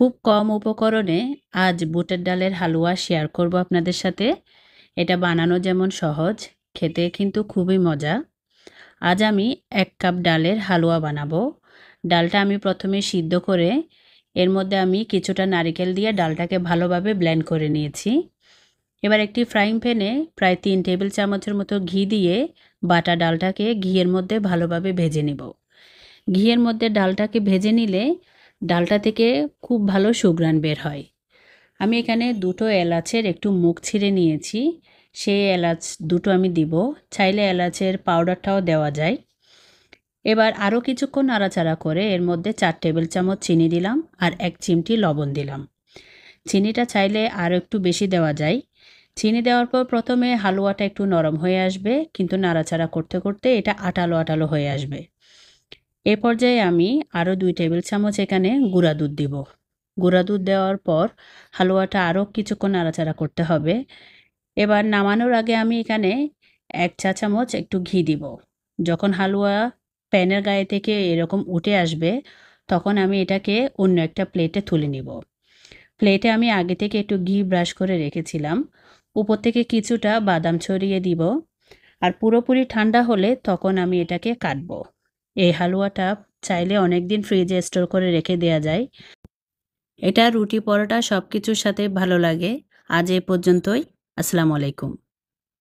খুব কম উপকরণে আজ বুটের ডালের হালুয়া শেয়ার করব আপনাদের সাথে। এটা বানানো যেমন সহজ, খেতে কিন্তু খুবই মজা। আজ আমি ১ কাপ ডালের হালুয়া বানাবো। ডালটা আমি প্রথমে সিদ্ধ করে এর মধ্যে আমি কিছুটা নারিকেল দিয়ে ডালটাকে ভালোভাবে ব্লেন্ড করে নিয়েছি। এবার একটি ফ্রাইং প্যানে প্রায় ৩ টেবিল চামচের মতো ঘি দিয়ে বাটা ডালটাকে ঘিয়ের মধ্যে ভালোভাবে ভেজে নিব। ঘিয়ের মধ্যে ডালটাকে ভেজে নিলে ডালটা থেকে খুব ভালো সুঘ্রাণ বের হয়। আমি এখানে ২টো এলাচের একটু মুখ ছিঁড়ে নিয়েছি। সেই এলাচ ২টো আমি দিব। চাইলে এলাচের পাউডারটাও দেওয়া যায়। এবার আরও কিছুক্ষণ নাড়াচাড়া করে এর মধ্যে ৪ টেবিল চামচ চিনি দিলাম আর ১ চিমটি লবণ দিলাম। চিনিটা চাইলে আরও একটু বেশি দেওয়া যায়। চিনি দেওয়ার পর প্রথমে হালুয়াটা একটু নরম হয়ে আসবে, কিন্তু নাড়াচাড়া করতে করতে এটা আঠালো আঠালো হয়ে আসবে। এ পর্যায়ে আমি আরও ২ টেবিল চামচ এখানে গুঁড়া দুধ দিব। গুঁড়া দুধ দেওয়ার পর হালুয়াটা আরও কিছুক্ষণ নাড়াচাড়া করতে হবে। এবার নামানোর আগে আমি এখানে ১ চা চামচ একটু ঘি দিব। যখন হালুয়া প্যানের গায়ে থেকে এরকম উঠে আসবে, তখন আমি এটাকে অন্য একটা প্লেটে তুলে নিব। প্লেটে আমি আগে থেকে একটু ঘি ব্রাশ করে রেখেছিলাম। উপর থেকে কিছুটা বাদাম ছড়িয়ে দিব। আর পুরোপুরি ঠান্ডা হলে তখন আমি এটাকে কাটবো। এই হালুয়াটা চাইলে অনেকদিন ফ্রিজে স্টোর করে রেখে দেয়া যায়। এটা রুটি, পরোটা সবকিছুর সাথে ভালো লাগে। আজ এ পর্যন্তই। আসসালামু আলাইকুম।